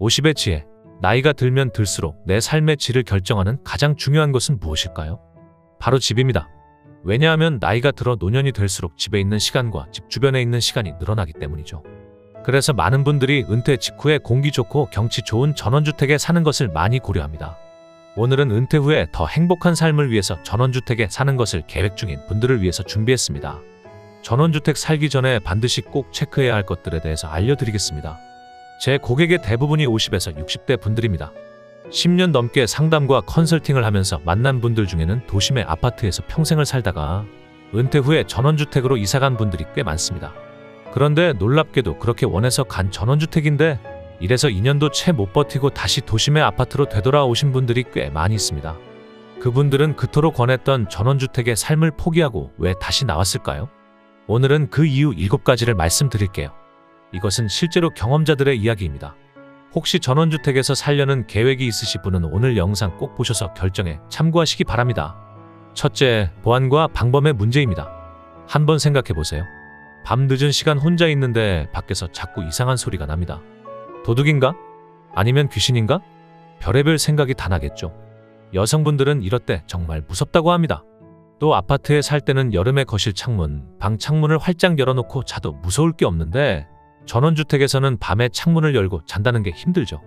50의 지혜. 나이가 들면 들수록 내 삶의 질을 결정하는 가장 중요한 것은 무엇일까요? 바로 집입니다. 왜냐하면 나이가 들어 노년이 될수록 집에 있는 시간과 집 주변에 있는 시간이 늘어나기 때문이죠. 그래서 많은 분들이 은퇴 직후에 공기 좋고 경치 좋은 전원주택에 사는 것을 많이 고려합니다. 오늘은 은퇴 후에 더 행복한 삶을 위해서 전원주택에 사는 것을 계획 중인 분들을 위해서 준비했습니다. 전원주택 살기 전에 반드시 꼭 체크해야 할 것들에 대해서 알려드리겠습니다. 제 고객의 대부분이 50에서 60대 분들입니다. 10년 넘게 상담과 컨설팅을 하면서 만난 분들 중에는 도심의 아파트에서 평생을 살다가 은퇴 후에 전원주택으로 이사간 분들이 꽤 많습니다. 그런데 놀랍게도 그렇게 원해서 간 전원주택인데 1에서 2년도 채 못 버티고 다시 도심의 아파트로 되돌아오신 분들이 꽤 많이 있습니다. 그분들은 그토록 권했던 전원주택의 삶을 포기하고 왜 다시 나왔을까요? 오늘은 그 이유 7가지를 말씀드릴게요. 이것은 실제로 경험자들의 이야기입니다. 혹시 전원주택에서 살려는 계획이 있으신 분은 오늘 영상 꼭 보셔서 결정에 참고하시기 바랍니다. 첫째, 보안과 방범의 문제입니다. 한번 생각해보세요. 밤 늦은 시간 혼자 있는데 밖에서 자꾸 이상한 소리가 납니다. 도둑인가? 아니면 귀신인가? 별의별 생각이 다 나겠죠. 여성분들은 이럴 때 정말 무섭다고 합니다. 또 아파트에 살 때는 여름에 거실 창문, 방 창문을 활짝 열어놓고 자도 무서울 게 없는데 전원주택에서는 밤에 창문을 열고 잔다는 게 힘들죠.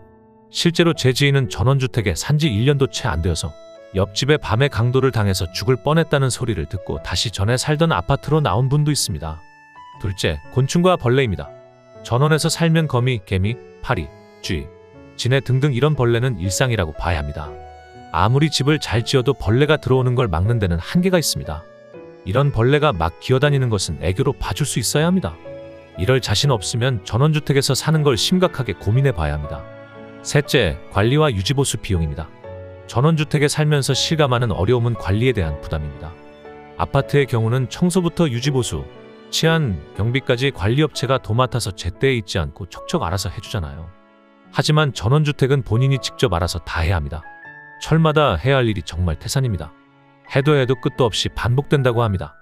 실제로 제 지인은 전원주택에 산지 1년도 채 안 되어서 옆집에 밤에 강도를 당해서 죽을 뻔했다는 소리를 듣고 다시 전에 살던 아파트로 나온 분도 있습니다. 둘째, 곤충과 벌레입니다. 전원에서 살면 거미, 개미, 파리, 쥐, 진해 등등 이런 벌레는 일상이라고 봐야 합니다. 아무리 집을 잘 지어도 벌레가 들어오는 걸 막는 데는 한계가 있습니다. 이런 벌레가 막 기어다니는 것은 애교로 봐줄 수 있어야 합니다. 이럴 자신 없으면 전원주택에서 사는 걸 심각하게 고민해 봐야 합니다. 셋째, 관리와 유지보수 비용입니다. 전원주택에 살면서 실감하는 어려움은 관리에 대한 부담입니다. 아파트의 경우는 청소부터 유지보수, 치안, 경비까지 관리업체가 도맡아서 제때에 잊지 않고 척척 알아서 해주잖아요. 하지만 전원주택은 본인이 직접 알아서 다 해야 합니다. 철마다 해야 할 일이 정말 태산입니다. 해도 끝도 없이 반복된다고 합니다.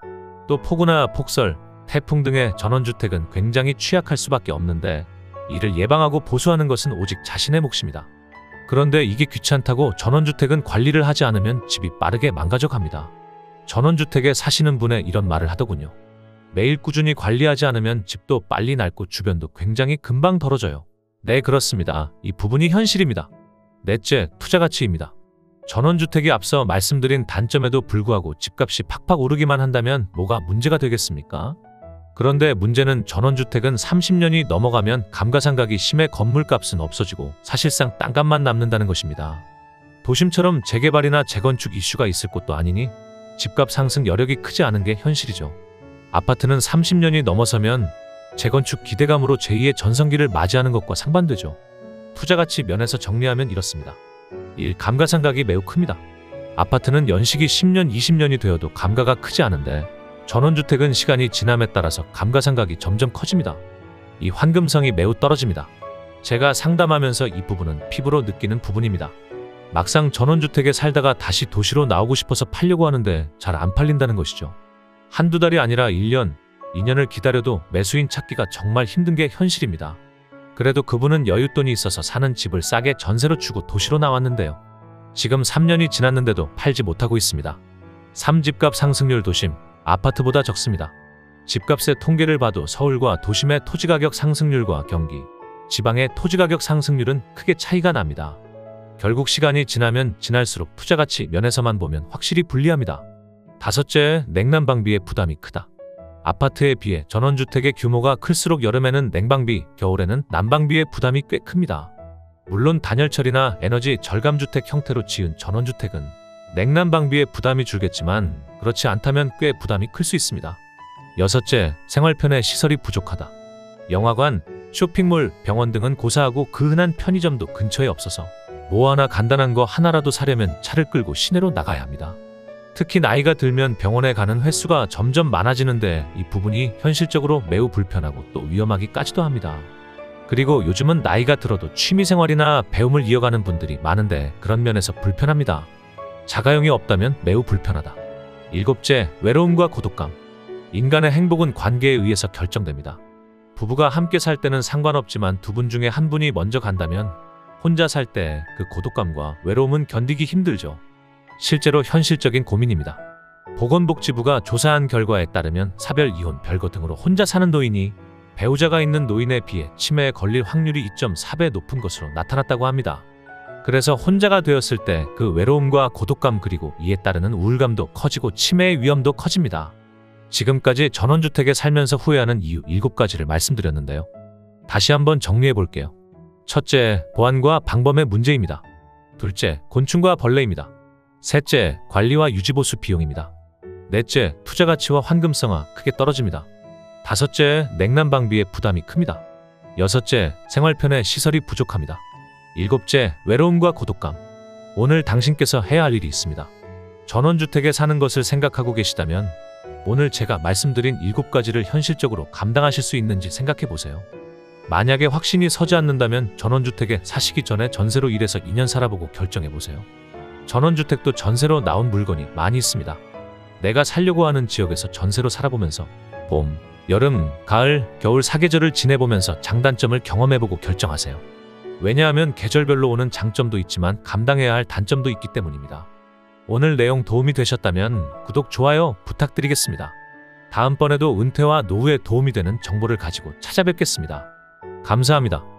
또 폭우나 폭설, 태풍 등의 전원주택은 굉장히 취약할 수밖에 없는데 이를 예방하고 보수하는 것은 오직 자신의 몫입니다. 그런데 이게 귀찮다고 전원주택은 관리를 하지 않으면 집이 빠르게 망가져갑니다. 전원주택에 사시는 분의 이런 말을 하더군요. 매일 꾸준히 관리하지 않으면 집도 빨리 낡고 주변도 굉장히 금방 더러져요. 네, 그렇습니다. 이 부분이 현실입니다. 넷째, 투자 가치입니다. 전원주택이 앞서 말씀드린 단점에도 불구하고 집값이 팍팍 오르기만 한다면 뭐가 문제가 되겠습니까? 그런데 문제는 전원주택은 30년이 넘어가면 감가상각이 심해 건물값은 없어지고 사실상 땅값만 남는다는 것입니다. 도심처럼 재개발이나 재건축 이슈가 있을 곳도 아니니 집값 상승 여력이 크지 않은 게 현실이죠. 아파트는 30년이 넘어서면 재건축 기대감으로 제2의 전성기를 맞이하는 것과 상반되죠. 투자가치 면에서 정리하면 이렇습니다. 1. 감가상각이 매우 큽니다. 아파트는 연식이 10년, 20년이 되어도 감가가 크지 않은데 전원주택은 시간이 지남에 따라서 감가상각이 점점 커집니다. 이 환금성이 매우 떨어집니다. 제가 상담하면서 이 부분은 피부로 느끼는 부분입니다. 막상 전원주택에 살다가 다시 도시로 나오고 싶어서 팔려고 하는데 잘 안 팔린다는 것이죠. 한두 달이 아니라 1년, 2년을 기다려도 매수인 찾기가 정말 힘든 게 현실입니다. 그래도 그분은 여윳돈이 있어서 사는 집을 싸게 전세로 주고 도시로 나왔는데요. 지금 3년이 지났는데도 팔지 못하고 있습니다. 3. 집값 상승률. 도심, 아파트보다 적습니다. 집값의 통계를 봐도 서울과 도심의 토지가격 상승률과 경기, 지방의 토지가격 상승률은 크게 차이가 납니다. 결국 시간이 지나면 지날수록 투자가치 면에서만 보면 확실히 불리합니다. 다섯째, 냉난방비의 부담이 크다. 아파트에 비해 전원주택의 규모가 클수록 여름에는 냉방비, 겨울에는 난방비의 부담이 꽤 큽니다. 물론 단열철이나 에너지 절감주택 형태로 지은 전원주택은 냉난방비의 부담이 줄겠지만 그렇지 않다면 꽤 부담이 클 수 있습니다. 여섯째, 생활편의 시설이 부족하다. 영화관, 쇼핑몰, 병원 등은 고사하고 그 흔한 편의점도 근처에 없어서 뭐 하나 간단한 거 하나라도 사려면 차를 끌고 시내로 나가야 합니다. 특히 나이가 들면 병원에 가는 횟수가 점점 많아지는데 이 부분이 현실적으로 매우 불편하고 또 위험하기까지도 합니다. 그리고 요즘은 나이가 들어도 취미생활이나 배움을 이어가는 분들이 많은데 그런 면에서 불편합니다. 자가용이 없다면 매우 불편하다. 일곱째, 외로움과 고독감. 인간의 행복은 관계에 의해서 결정됩니다. 부부가 함께 살 때는 상관없지만 두 분 중에 한 분이 먼저 간다면 혼자 살 때 그 고독감과 외로움은 견디기 힘들죠. 실제로 현실적인 고민입니다. 보건복지부가 조사한 결과에 따르면 사별, 이혼, 별거 등으로 혼자 사는 노인이 배우자가 있는 노인에 비해 치매에 걸릴 확률이 2.4배 높은 것으로 나타났다고 합니다. 그래서 혼자가 되었을 때 그 외로움과 고독감 그리고 이에 따르는 우울감도 커지고 치매의 위험도 커집니다. 지금까지 전원주택에 살면서 후회하는 이유 7가지를 말씀드렸는데요. 다시 한번 정리해 볼게요. 첫째, 보안과 방범의 문제입니다. 둘째, 곤충과 벌레입니다. 셋째, 관리와 유지보수 비용입니다. 넷째, 투자 가치와 환금성화 크게 떨어집니다. 다섯째, 냉난방비의 부담이 큽니다. 여섯째, 생활편의 시설이 부족합니다. 일곱째, 외로움과 고독감. 오늘 당신께서 해야 할 일이 있습니다. 전원주택에 사는 것을 생각하고 계시다면 오늘 제가 말씀드린 7가지를 현실적으로 감당하실 수 있는지 생각해 보세요. 만약에 확신이 서지 않는다면 전원주택에 사시기 전에 전세로 1에서 2년 살아보고 결정해 보세요. 전원주택도 전세로 나온 물건이 많이 있습니다. 내가 살려고 하는 지역에서 전세로 살아보면서 봄, 여름, 가을, 겨울 4계절을 지내보면서 장단점을 경험해보고 결정하세요. 왜냐하면 계절별로 오는 장점도 있지만 감당해야 할 단점도 있기 때문입니다. 오늘 내용 도움이 되셨다면 구독, 좋아요 부탁드리겠습니다. 다음번에도 은퇴와 노후에 도움이 되는 정보를 가지고 찾아뵙겠습니다. 감사합니다.